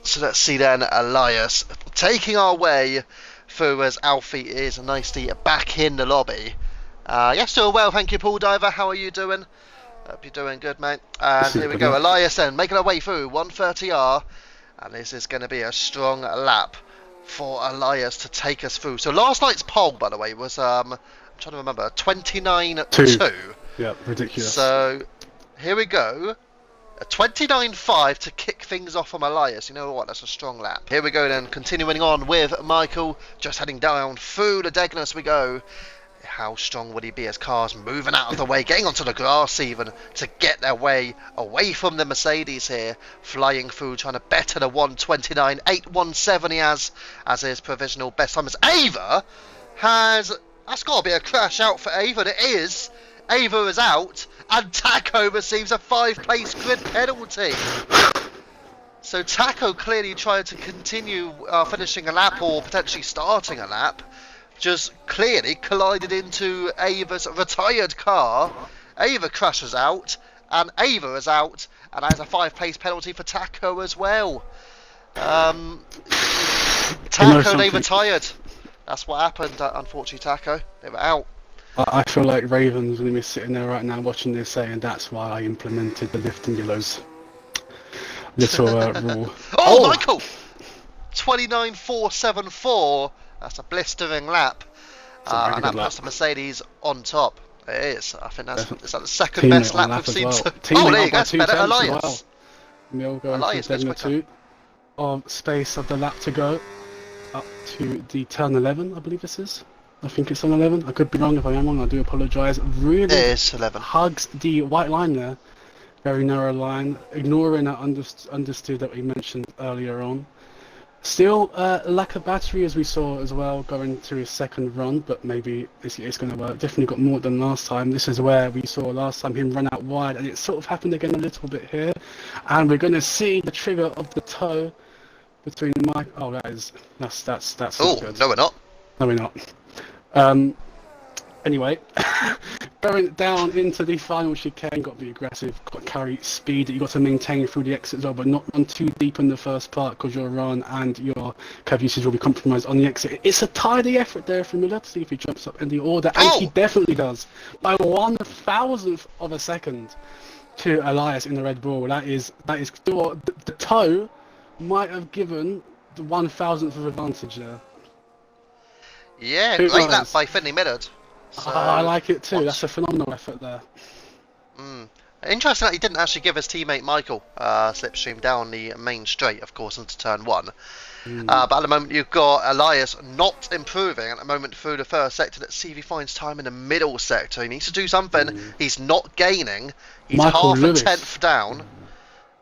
So let's see then, Elias taking our way through as Alfie is nicely back in the lobby. Yes, doing well, thank you, Paul Diver. How are you doing? Hope you're doing good, mate. And here we go, Elias then making our way through 130R, and this is going to be a strong lap for Elias to take us through. So last night's poll, by the way, was I'm trying to remember, 29-2. Yeah, ridiculous. So here we go. A 29.5 to kick things off from Elias. You know what? That's a strong lap. Here we go then, continuing on with Michael, just heading down through the Degnus we go. How strong would he be as cars moving out of the way, getting onto the grass even, to get their way away from the Mercedes here, flying through, trying to better the 129.817 he has as his provisional best time. As Ava has, that's got to be a crash out for Ava. It is. Ava is out, and Taco receives a 5-place grid penalty. So Taco clearly tried to continue finishing a lap or potentially starting a lap. Just clearly collided into Ava's retired car. Ava crashes out, and Ava is out, and has a 5-place penalty for Taco as well. Taco, they retired. That's what happened, unfortunately, Taco. They were out. I feel like Raven's going to be sitting there right now watching this saying that's why I implemented the lifting yellows. Little rule. Oh, Michael! 29.474. That's a blistering lap. And that puts the Mercedes on top. It is. I think that's the second best lap we've seen. Well. Oh, there you go. That's better. Elias. We'll go Elias for 2 of space of the lap to go. Up to the turn 11, I believe this is. I think it's on 11. I could be wrong. If I am wrong, I do apologise. Really it is 11. Hugs the white line there. Very narrow line. Ignoring that understood that we mentioned earlier on. Still lack of battery as we saw as well going to his second run, but maybe it's going to work. Definitely got more than last time. This is where we saw last time him run out wide, and it sort of happened again a little bit here. And we're going to see the trigger of the toe between Mike. Oh, that's oh, good. No, we're not. No, we're not. Anyway, going down into the final chicane, got to be aggressive, got to carry speed that you got to maintain through the exit as well, but not run too deep in the first part because your run and your curve usage will be compromised on the exit. It's a tidy effort there from Miller to see if he jumps up in the order, and he definitely does by 1,000th of a second to Elias in the Red Bull. That is the toe might have given the 1,000th of advantage there. Yeah, great lap by Finley Millard. So, I like it too. That's a phenomenal effort there. Interesting that he didn't actually give his teammate Michael slipstream down the main straight, of course, into turn 1. But at the moment you've got Elias not improving at the moment through the first sector. Let's see if he finds time in the middle sector. He needs to do something. He's not gaining. He's half a tenth down.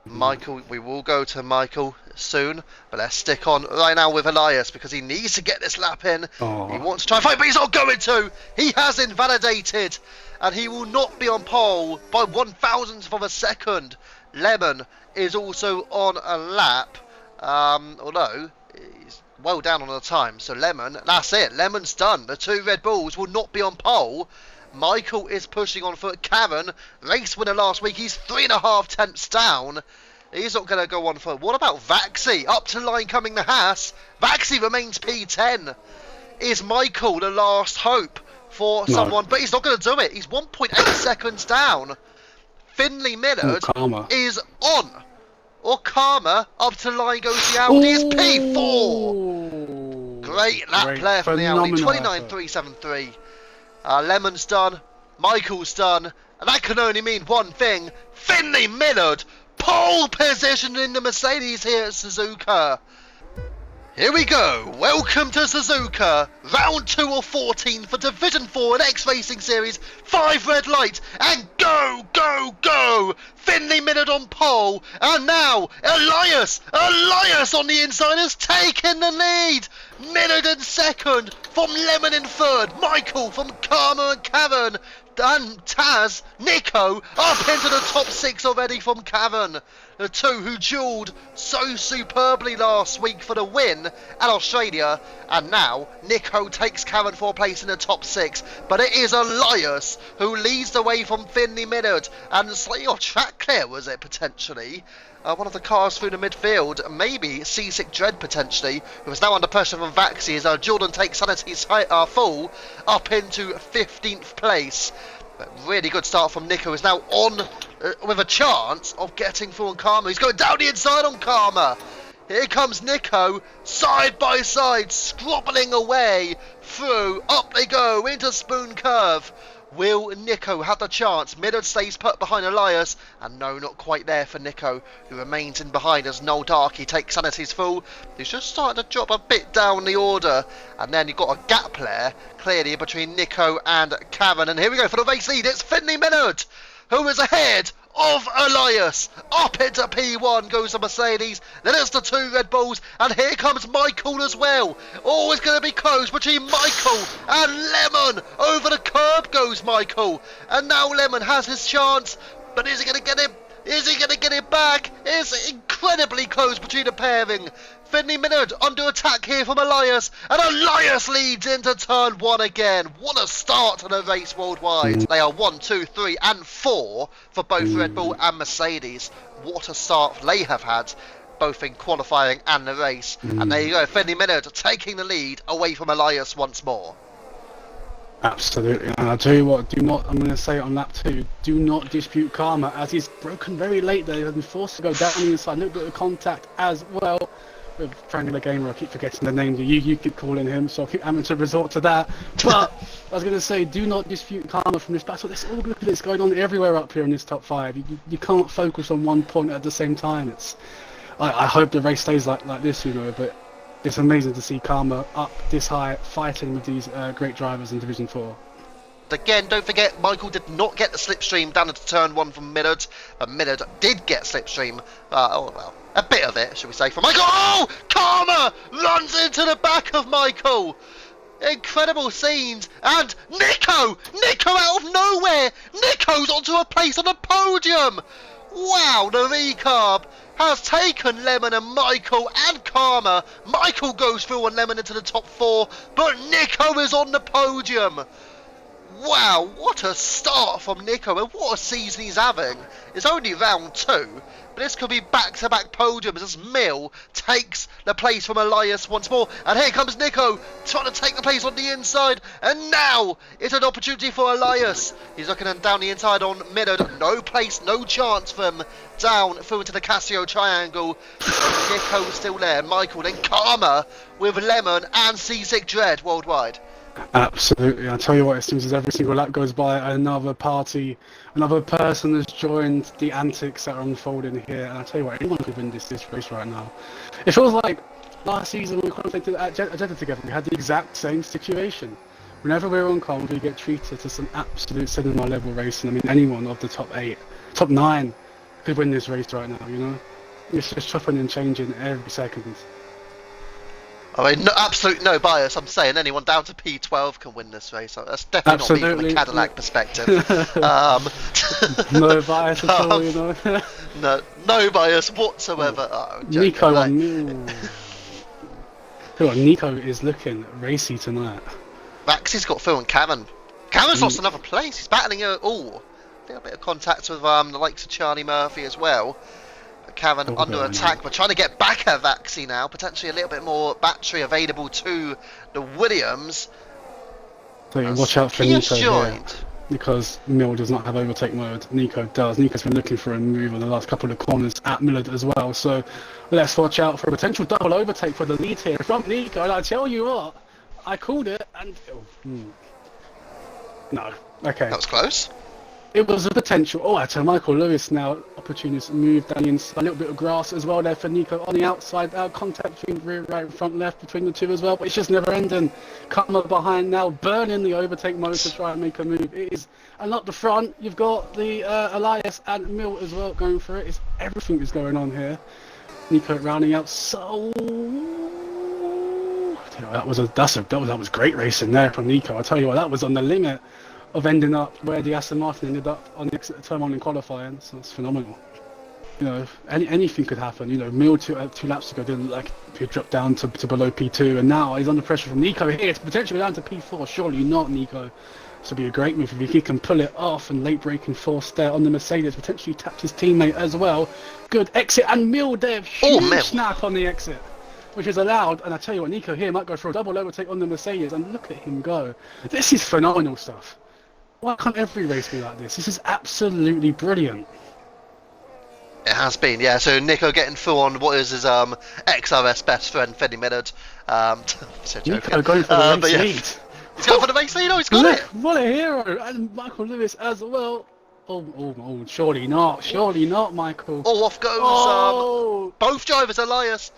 Michael, we will go to Michael soon, but let's stick on right now with Elias because he needs to get this lap in. He wants to try and fight, but he's not going to. He has invalidated, and he will not be on pole by 1,000th of a second. Lemon is also on a lap, although he's well down on the time. So Lemon, that's it. Lemon's done. The 2 Red Bulls will not be on pole. Michael is pushing on foot. Karen, race winner last week, he's 3.5 tenths down. He's not going to go on foot. What about Vaxi? Up to line coming the Haas. Vaxi remains P10. Is Michael the last hope for someone? But he's not going to do it. He's 1.8 seconds down. Finley Millard is on. Or Karma, up to line goes the Audi. Is P4. Great lap player from the Audi. 29.373. Lemon's done, Michael's done, and that can only mean one thing. Finley Millard, pole position in the Mercedes here at Suzuka. Here we go, welcome to Suzuka, round 2 of 14 for Division 4 and X Racing Series, 5 red lights, and go, go, go! Finley Millard on pole, and now Elias on the inside has taken the lead! Millard in second, from Lemon in third, Michael from Karma and Karen, and Taz, Nico, up into the top 6 already from Karen. the two who duelled so superbly last week for the win at Australia, and now Nico takes Karen for a place in the top 6, but it is Elias who leads the way from Finley Minard, and slightly off track clear was it potentially? One of the cars through the midfield, maybe Seasick Dread potentially, who is now under pressure from Vaxi as Jordan takes Sanity's full up into 15th place. But really good start from Nico, who's now on with a chance of getting through on Karma. He's going down the inside on Karma. Here comes Nico, side by side, scrobbling away through. Up they go into Spoon Curve. Will Nico have the chance? Minard stays put behind Elias, and no, not quite there for Nico, who remains in behind as Noel Darkey takes Sanity's full. He's just starting to drop a bit down the order, and then you've got a gap there, clearly between Nico and Karen, and here we go for the race lead. It's Finley Minard, who is ahead of Elias. Up into P1 goes the Mercedes, then it's the 2 Red Bulls, and here comes Michael as well. Always going to be close between Michael and Lemon. Over the curb goes Michael, and now Lemon has his chance, but is he going to get it? Is he going to get it back? It's incredibly close between the pairing. Finley Minard under attack here from Elias, and Elias leads into turn 1 again. What a start to the race worldwide. They are 1, 2, 3 and 4 for both Red Bull and Mercedes. What a start they have had, both in qualifying and the race. And there you go, Finley Minard taking the lead away from Elias once more. Absolutely, and I'll tell you what, I'm going to say it on lap 2, do not dispute Karma, as he's broken very late there. He's been forced to go down the inside, a little bit of contact as well. With Triangular Gamer, I keep forgetting the name that you keep calling him, so I keep having to resort to that. But I was going to say, do not dispute Karma from this battle. There's all good that's going on everywhere up here in this top 5. You can't focus on one point at the same time. I hope the race stays like this, you know, but it's amazing to see Karma up this high, fighting with these great drivers in Division 4. Again, don't forget, Michael did not get the slipstream down into turn 1 from Minard, but Minard did get slipstream, a bit of it, should we say, from Michael. Oh! Karma runs into the back of Michael! Incredible scenes, and Nico out of nowhere! Nico's onto a place on the podium! Wow, the VCARB has taken Lemon and Michael and Karma. Michael goes through on Lemon into the top 4, but Nico is on the podium. Wow, what a start from Nico, and what a season he's having. It's only round 2, but this could be back-to-back podiums as Mill takes the place from Elias once more. And here comes Nico, trying to take the place on the inside, and now it's an opportunity for Elias. He's looking down the inside on Minard. No place, no chance for him down through into the Casio triangle. Nico's still there, Michael, then Karma with Lemon and Seasick Dread worldwide. Absolutely, I tell you what, it seems as every single lap goes by, another party, another person has joined the antics that are unfolding here, and I tell you what, anyone could win this race right now. It feels like last season when we qualified at Jeddah together, we had the exact same situation. Whenever we're on comms, we get treated to some absolute cinema level racing. I mean, anyone of the top 8, top 9 could win this race right now, you know? It's just chopping and changing every second. I mean, absolutely no bias. I'm saying anyone down to P12 can win this race. That's definitely not me from a Cadillac perspective. No bias at all, you know. no bias whatsoever. Oh, Nico on Nico is looking racy tonight. Vaxi's got Phil and Karen. Karen's lost another place. He's battling a bit of contact with the likes of Charlie Murphy as well. Karen under attack, but trying to get back at Vaxi now. Potentially a little bit more battery available to the Williams. So watch out for Nico here, because Mill does not have overtake mode. Nico does. Nico's been looking for a move on the last couple of corners at Millard as well. So let's watch out for a potential double overtake for the lead here from Nico. And I tell you what, I called it, and no, okay, that was close. It was a potential. Oh, I tell Michael Lewis now, opportunist move down the inside. A little bit of grass as well there for Nico on the outside. Contact between rear, right, front, left between the two as well. But it's just never ending. Karma behind now, burning the overtake mode to try and make a move. It is, and not the front. You've got the Elias and Mill as well going for it. Everything is going on here. Nico rounding out so. That was great racing there from Nico. I tell you what, that was on the limit of ending up where the Aston Martin ended up on the exit turn 1 in qualifying, so it's phenomenal. you know, anything could happen. You know, Mill two laps ago didn't look like he dropped down to below P2, and now he's under pressure from Nico here. It's potentially down to P4. Surely not, Nico. This would be a great move if he can pull it off and late braking force there on the Mercedes. Potentially tapped his teammate as well. Good exit, and Mill there. Huge snap on the exit, which is allowed. And I tell you what, Nico here might go for a double overtake on the Mercedes, and look at him go. This is phenomenal stuff. Why can't every race be like this? This is absolutely brilliant. It has been, yeah. So Nico getting through on what is his XRS best friend, Fenny Millard. Nico going for the race lead. He's going for the race lead. Oh, he's got it. What a hero! And Michael Lewis as well. Oh, surely not, Michael. Oh, off goes both drivers, Elias.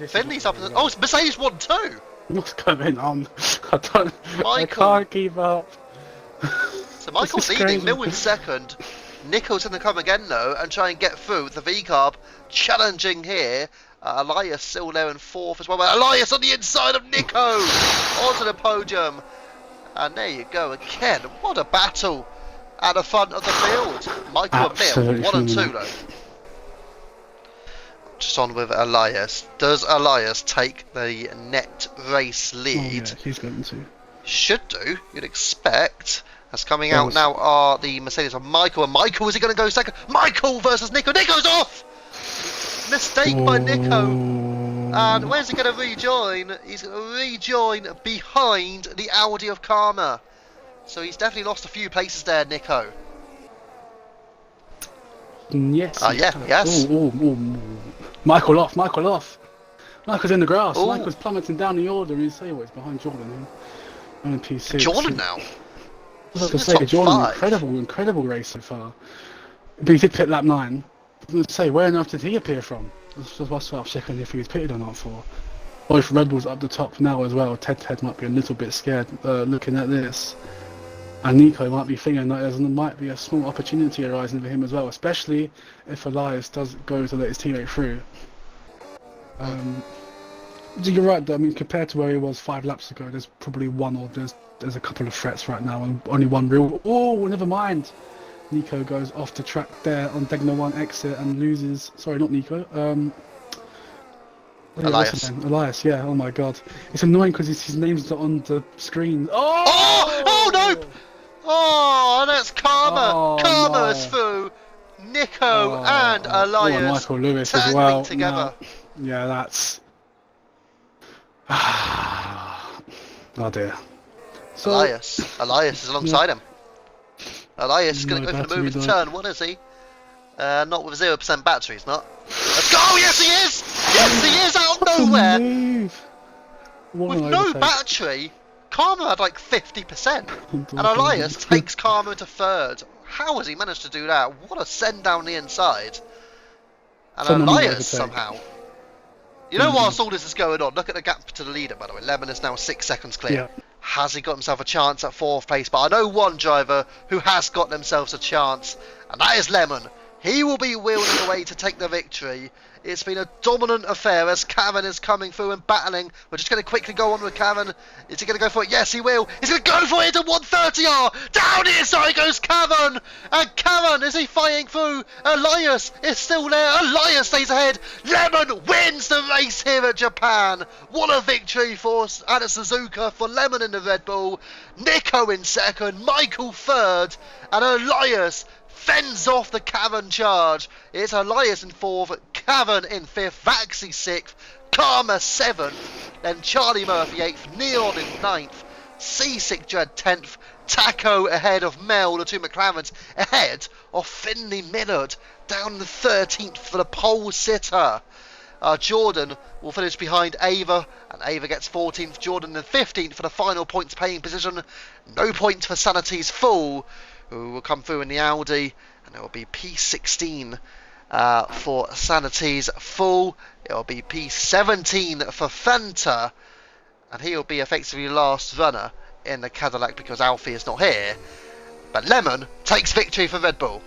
Finley's up. Oh, it's Mercedes 1-2. What's going on? I can't keep up. So Michael's leading, Mill in second. Nico's going to come again though and try and get through with the VCARB challenging here. Elias still there in fourth as well. Elias on the inside of Nico onto the podium. And there you go again. What a battle at the front of the field. Michael and Mill, 1 and 2 though. Just on with Elias. Does Elias take the net race lead? Oh, yeah, he's going to. Should do, you'd expect. As coming out now are the Mercedes of Michael. And Michael, is he going to go second? Michael versus Nico. Nico's off! Mistake by Nico. And where's he going to rejoin? He's going to rejoin behind the Audi of Karma. So he's definitely lost a few places there, Nico. Yes. Yes. Michael off. Michael's in the grass. Ooh. Michael's plummeting down the order. He's behind Jordan. On P6. Jordan now. I was going to say, Jordan, incredible race so far. But he did pit lap 9. I was going to say, where on earth did he appear from? I was sort of checking if he was pitted or not for. Both Red Bulls up the top now as well. Ted might be a little bit scared looking at this. And Nico might be thinking that there might be a small opportunity arising for him as well, especially if Elias does go to let his teammate through. You're right though, I mean, compared to where he was 5 laps ago, there's probably there's a couple of threats right now and only one real. Oh, never mind. Nico goes off the track there on Degner 1 exit and loses. Sorry, not Nico. Elias, yeah. Oh my god, it's annoying because his name's not on the screen. Oh no! Oh, and that's Karma. Karma is through. Nico and Elias. And Michael Lewis as well. Together. No. Yeah, that's. Oh dear. So, Elias is alongside him. Elias is going to go for the move into turn 1, is he? Not with 0% batteries, not. Let's go! Yes, he is! Yes, he is out of nowhere! With no battery, Karma had like 50%. And Elias takes Karma into third. How has he managed to do that? What a send down the inside. And Elias somehow. You know, whilst all this is going on, look at the gap to the leader, by the way. Lemon is now 6 seconds clear. Yeah. Has he got himself a chance at 4th place? But I know one driver who has got themselves a chance, and that is Lemon. He will be wheeling away to take the victory. It's been a dominant affair as Karen is coming through and battling. We're just going to quickly go on with Karen. Is he going to go for it? Yes, he will. He's going to go for it at 130R. Down the inside goes Karen. And Karen, is he fighting through? Elias is still there. Elias stays ahead. Lemon wins the race here at Japan. What a victory for Anna Suzuka, for Lemon in the Red Bull. Nico in second. Michael third. And Elias fends off the Karen charge. It's Elias in 4th, Karen in 5th, Vaxi 6th, Karma 7th, then Charlie Murphy 8th, Neon in 9th, Seasick Dread 10th, Taco ahead of Mel, the 2 McLarens, ahead of Finley Millard, down the 13th for the pole sitter. Jordan will finish behind Ava, and Ava gets 14th, Jordan in 15th for the final points paying position. No points for Sanity's Full, who will come through in the Audi, and it will be P16 for Sanity's Full. It will be P17 for Fanta, and he will be effectively last runner in the Cadillac because Alfie is not here. But Lemon takes victory for Red Bull.